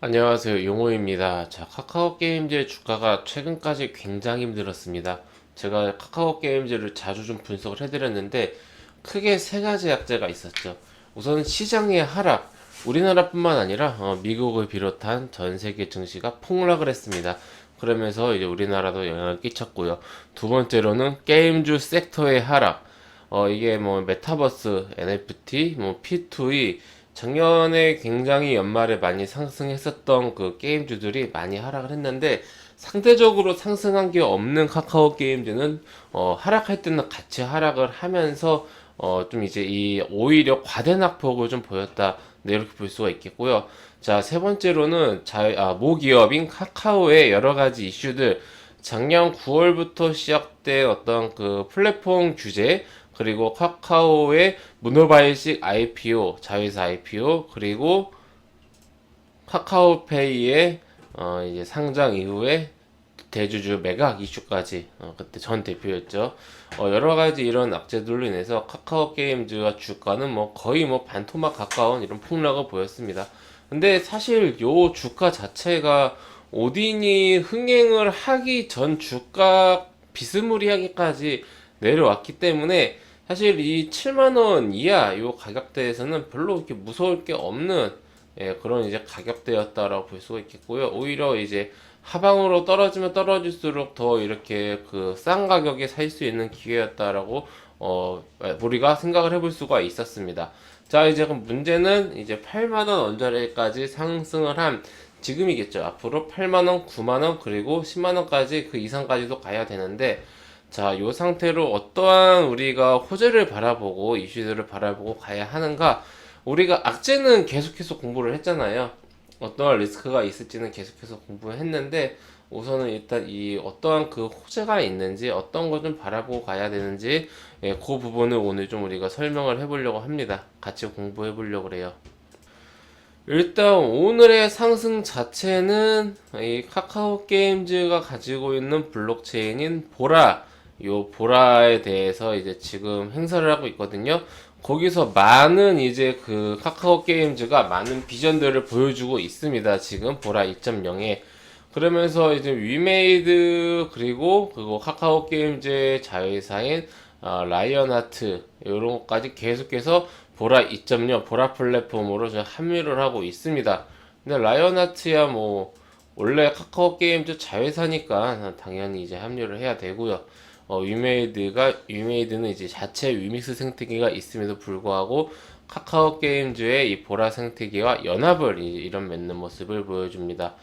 안녕하세요. 용호입니다. 자, 카카오 게임즈의 주가가 최근까지 굉장히 힘들었습니다. 제가 카카오 게임즈를 자주 좀 분석을 해드렸는데 크게 세 가지 약재가 있었죠. 우선 시장의 하락, 우리나라뿐만 아니라 미국을 비롯한 전 세계 증시가 폭락을 했습니다. 그러면서 이제 우리나라도 영향을 끼쳤고요. 두 번째로는 게임주 섹터의 하락, 이게 뭐 메타버스, NFT, 뭐 P2E 작년에 굉장히 연말에 많이 상승했었던 그 게임주들이 많이 하락을 했는데 상대적으로 상승한 게 없는 카카오 게임즈는 하락할 때는 같이 하락을 하면서 좀 이제 이 오히려 과대 낙폭을 좀 보였다. 네, 이렇게 볼 수가 있겠고요. 자, 세 번째로는 모기업인 카카오의 여러 가지 이슈들 작년 9월부터 시작된 어떤 그 플랫폼 규제 그리고 카카오의 문어발식 IPO, 자회사 IPO, 그리고 카카오페이의 이제 상장 이후에 대주주 매각 이슈까지 그때 전 대표였죠. 여러 가지 이런 악재들로 인해서 카카오 게임즈와 주가는 뭐 거의 뭐 반토막 가까운 이런 폭락을 보였습니다. 근데 사실 요 주가 자체가 오딘이 흥행을 하기 전 주가 비스무리하게까지 내려왔기 때문에 사실 이 7만 원 이하 요 가격대에서는 별로 이렇게 무서울 게 없는 그런 이제 가격대였다라고 볼 수가 있겠고요. 오히려 이제 하방으로 떨어지면 떨어질수록 더 이렇게 그 싼 가격에 살 수 있는 기회였다라고 우리가 생각을 해볼 수가 있었습니다. 자, 이제 그럼 문제는 이제 8만 원 언저리까지 상승을 한 지금이겠죠. 앞으로 8만 원, 9만 원, 그리고 10만 원까지 그 이상까지도 가야 되는데 자, 요 상태로 어떠한 우리가 호재를 바라보고 이슈들을 바라보고 가야 하는가? 우리가 악재는 계속해서 공부를 했잖아요. 어떠한 리스크가 있을지는 계속해서 공부를 했는데 우선은 일단 이 어떠한 그 호재가 있는지 어떤 거 좀 바라보고 가야 되는지 그 부분을 오늘 좀 우리가 설명을 해보려고 합니다. 같이 공부해 보려고 그래요. 일단 오늘의 상승 자체는 이 카카오 게임즈가 가지고 있는 블록체인인 보라, 요 보라에 대해서 이제 지금 행사를 하고 있거든요. 거기서 많은 이제 그 카카오 게임즈가 많은 비전들을 보여주고 있습니다. 지금 보라 2.0에. 그러면서 이제 위메이드 그리고 카카오 게임즈의 자회사인 라이언하트 이런 것까지 계속해서 보라 2.0 보라 플랫폼으로 합류를 하고 있습니다. 근데 라이언하트야 뭐 원래 카카오 게임즈 자회사니까 당연히 이제 합류를 해야 되고요. 위메이드는 이제 자체 위믹스 생태계가 있음에도 불구하고 카카오 게임즈의 이 보라 생태계와 연합을 이런 맺는 모습을 보여줍니다.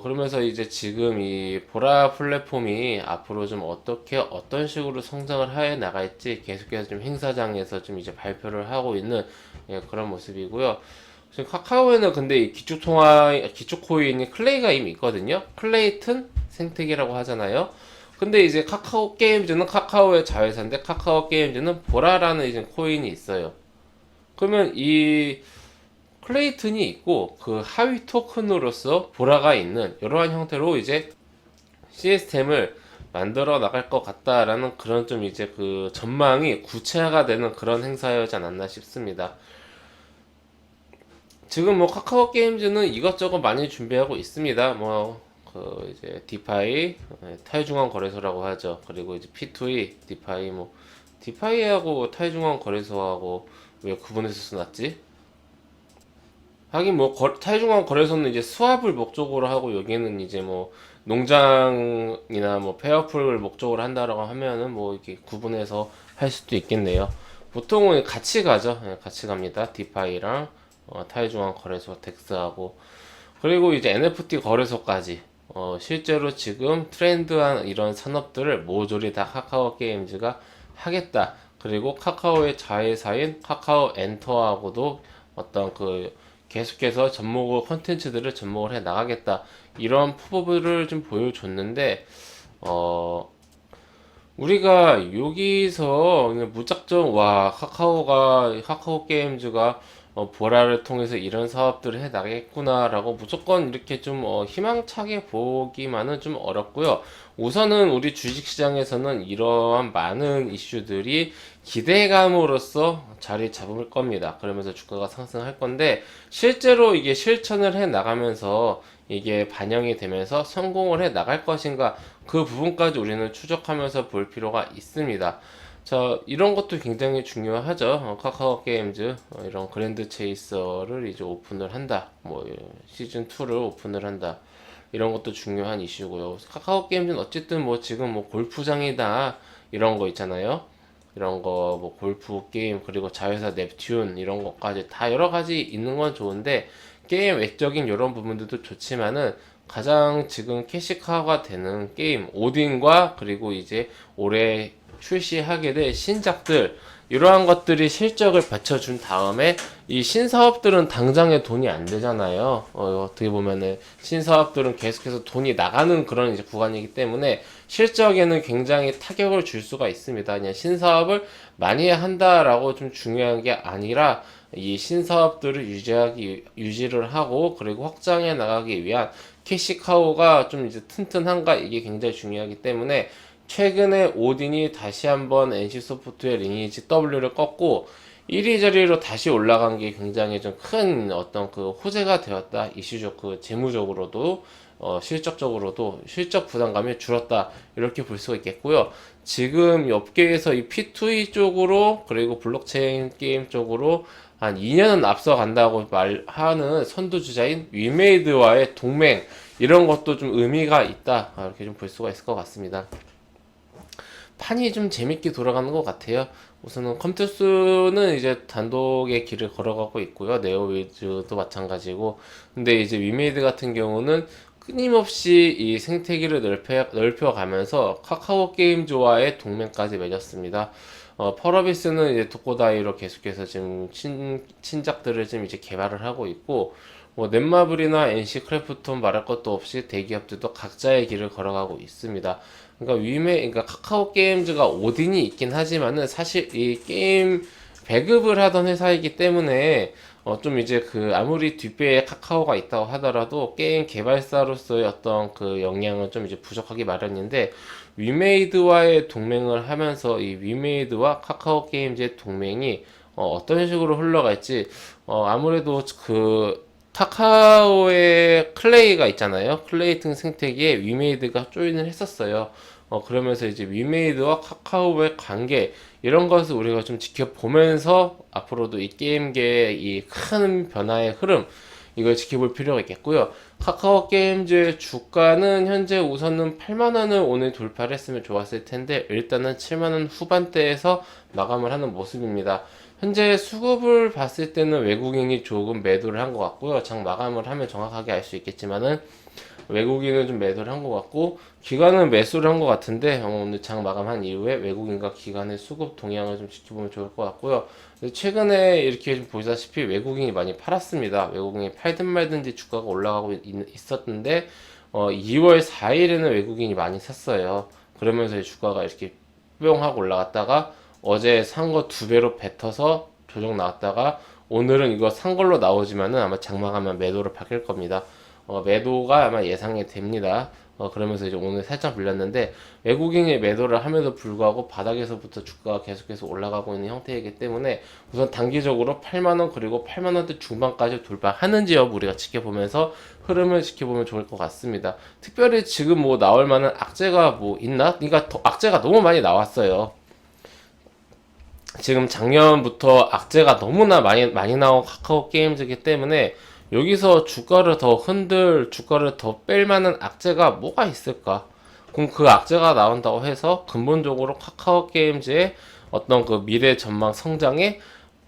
그러면서 이제 지금 이 보라 플랫폼이 앞으로 좀 어떤 식으로 성장을 해 나갈지 계속해서 좀 행사장에서 좀 이제 발표를 하고 있는 그런 모습이고요. 지금 카카오에는 근데 이 기초 코인이 클레이가 이미 있거든요. 클레이튼 생태계라고 하잖아요. 근데 이제 카카오 게임즈는 카카오의 자회사인데 카카오 게임즈는 보라라는 이제 코인이 있어요. 그러면 이 클레이튼이 있고 그 하위 토큰으로서 보라가 있는 이러한 형태로 이제 시스템을 만들어 나갈 것 같다라는 그런 좀 이제 그 전망이 구체화가 되는 그런 행사였지 않았나 싶습니다. 지금 뭐 카카오 게임즈는 이것저것 많이 준비하고 있습니다. 뭐 그 이제 디파이 타이중앙 거래소라고 하죠. 그리고 이제 P2E 디파이 뭐 디파이하고 타이중앙 거래소하고 왜 구분해서 써놨지? 하긴 뭐 타이중앙 거래소는 이제 수합을 목적으로 하고 여기는 이제 뭐 농장이나 뭐 폐업을 목적으로 한다라고 하면은 뭐 이렇게 구분해서 할 수도 있겠네요. 보통은 같이 가죠. 같이 갑니다. 디파이랑 타이중앙 거래소 덱스하고 그리고 이제 NFT 거래소까지 실제로 지금 트렌드한 이런 산업들을 모조리 다 카카오 게임즈가 하겠다. 그리고 카카오의 자회사인 카카오 엔터하고도 어떤 그 계속해서 컨텐츠들을 접목을 해 나가겠다. 이런 포부를 좀 보여줬는데, 어, 우리가 여기서 그냥 무작정, 카카오 게임즈가, 보라를 통해서 이런 사업들을 해 나가겠구나라고 무조건 이렇게 좀 희망차게 보기만은 좀 어렵고요. 우선은 우리 주식시장에서는 이러한 많은 이슈들이 기대감으로써 자리 잡을 겁니다. 그러면서 주가가 상승할 건데 실제로 이게 실천을 해 나가면서 이게 반영이 되면서 성공을 해 나갈 것인가, 그 부분까지 우리는 추적하면서 볼 필요가 있습니다. 자, 이런 것도 굉장히 중요하죠. 카카오 게임즈 이런 그랜드 체이서를 이제 오픈을 한다. 뭐 시즌 2를 오픈을 한다. 이런 것도 중요한 이슈고요. 카카오 게임즈는 어쨌든 뭐 지금 뭐 골프장이다 이런 거 있잖아요. 이런 거 뭐 골프 게임, 그리고 자회사 넵튠 이런 것까지 다 여러 가지 있는 건 좋은데, 게임 외적인 이런 부분들도 좋지만은 가장 지금 캐시카가 되는 게임 오딘과, 그리고 이제 올해 출시하게 될 신작들, 이러한 것들이 실적을 받쳐준 다음에 이 신사업들은 당장에 돈이 안 되잖아요. 어떻게 보면은 신사업들은 계속해서 돈이 나가는 그런 이제 구간이기 때문에 실적에는 굉장히 타격을 줄 수가 있습니다. 그냥 신사업을 많이 한다라고 좀 중요한 게 아니라 이 신사업들을 유지를 하고 그리고 확장해 나가기 위한 캐시카우가 좀 이제 튼튼한가, 이게 굉장히 중요하기 때문에 최근에 오딘이 다시 한번 NC소프트의 리니지 W를 꺾고 1위 자리로 다시 올라간 게 굉장히 좀 큰 어떤 그 호재가 되었다. 이슈적 그 재무적으로도 실적적으로도 실적 부담감이 줄었다. 이렇게 볼 수가 있겠고요. 지금 업계에서 이 P2E 쪽으로 그리고 블록체인 게임 쪽으로 한 2년은 앞서 간다고 말하는 선두주자인 위메이드와의 동맹, 이런 것도 좀 의미가 있다. 이렇게 좀 볼 수가 있을 것 같습니다. 판이 좀 재밌게 돌아가는 것 같아요. 우선은 컴투스는 이제 단독의 길을 걸어가고 있고요. 네오위즈도 마찬가지고. 근데 이제 위메이드 같은 경우는 끊임없이 이 생태계를 넓혀가면서 카카오 게임즈와의 동맹까지 맺었습니다. 펄어비스는 이제 도코다이로 계속해서 지금 신작들을 좀 이제 개발을 하고 있고, 뭐 넷마블이나 NC 크래프톤 말할 것도 없이 대기업들도 각자의 길을 걸어가고 있습니다. 그러니까 카카오 게임즈가 오딘이 있긴 하지만은 사실 이 게임 배급을 하던 회사이기 때문에 좀 이제 그 아무리 뒷배에 카카오가 있다고 하더라도 게임 개발사로서의 어떤 그 역량은 좀 이제 부족하기 마련인데, 위메이드와의 동맹을 하면서 이 위메이드와 카카오 게임즈의 동맹이 어떤 식으로 흘러갈지, 아무래도 그 카카오의 클레이가 있잖아요. 클레이팅 생태계에 위메이드가 조인을 했었어요. 그러면서 이제 위메이드와 카카오의 관계, 이런 것을 우리가 좀 지켜보면서 앞으로도 이 게임계의 이 큰 변화의 흐름, 이걸 지켜볼 필요가 있겠고요. 카카오 게임즈의 주가는 현재 우선은 8만원을 오늘 돌파를 했으면 좋았을 텐데 일단은 7만원 후반대에서 마감을 하는 모습입니다. 현재 수급을 봤을 때는 외국인이 조금 매도를 한 것 같고요. 장 마감을 하면 정확하게 알 수 있겠지만은 외국인은 좀 매도를 한 것 같고, 기관은 매수를 한 것 같은데 오늘 장 마감한 이후에 외국인과 기관의 수급 동향을 좀 지켜보면 좋을 것 같고요. 최근에 이렇게 좀 보시다시피 외국인이 많이 팔았습니다. 외국인이 팔든 말든지 주가가 올라가고 있었는데 2월 4일에는 외국인이 많이 샀어요. 그러면서 주가가 이렇게 뿅 하고 올라갔다가 어제 산 거 2배로 뱉어서 조정 나왔다가 오늘은 이거 산 걸로 나오지만은 아마 장마가면 매도를 바뀔 겁니다. 매도가 아마 예상이 됩니다. 그러면서 이제 오늘 살짝 불렸는데 외국인이 매도를 함에도 불구하고 바닥에서부터 주가가 계속해서 올라가고 있는 형태이기 때문에 우선 단기적으로 8만원 그리고 8만원대 중반까지 돌파하는지 여부 우리가 지켜보면서 흐름을 지켜보면 좋을 것 같습니다. 특별히 지금 뭐 나올 만한 악재가 뭐 있나? 그러니까 악재가 너무 많이 나왔어요. 지금 작년부터 악재가 너무나 많이 나온 카카오 게임즈이기 때문에 여기서 주가를 더 뺄 만한 악재가 뭐가 있을까? 그럼 그 악재가 나온다고 해서 근본적으로 카카오 게임즈의 어떤 그 미래 전망 성장에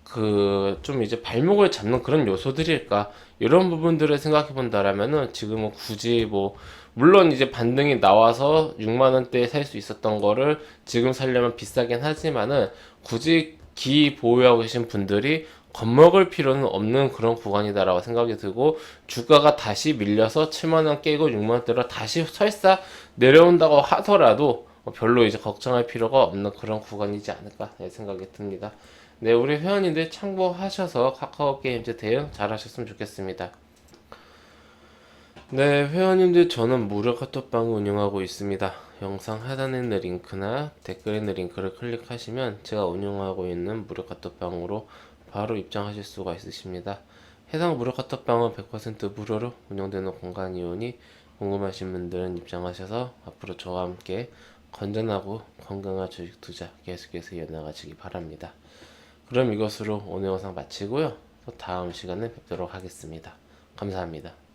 그 좀 이제 발목을 잡는 그런 요소들일까? 이런 부분들을 생각해 본다라면은 지금은 굳이 뭐 물론 이제 반등이 나와서 6만 원대에 살 수 있었던 거를 지금 살려면 비싸긴 하지만은 굳이 기 보유하고 계신 분들이 겁먹을 필요는 없는 그런 구간이다라고 생각이 들고, 주가가 다시 밀려서 7만원 깨고 6만원대로 다시 설사 내려온다고 하더라도 별로 이제 걱정할 필요가 없는 그런 구간이지 않을까 생각이 듭니다. 네, 우리 회원님들 참고하셔서 카카오 게임즈 대응 잘 하셨으면 좋겠습니다. 네, 회원님들 저는 무료 카톡방을 운영하고 있습니다. 영상 하단에 있는 링크나 댓글에 있는 링크를 클릭하시면 제가 운영하고 있는 무료 카톡방으로 바로 입장하실 수가 있으십니다. 해당 무료 카톡방은 100% 무료로 운영되는 공간이오니 궁금하신 분들은 입장하셔서 앞으로 저와 함께 건전하고 건강한 주식 투자 계속해서 이어나가시기 바랍니다. 그럼 이것으로 오늘 영상 마치고요. 또 다음 시간에 뵙도록 하겠습니다. 감사합니다.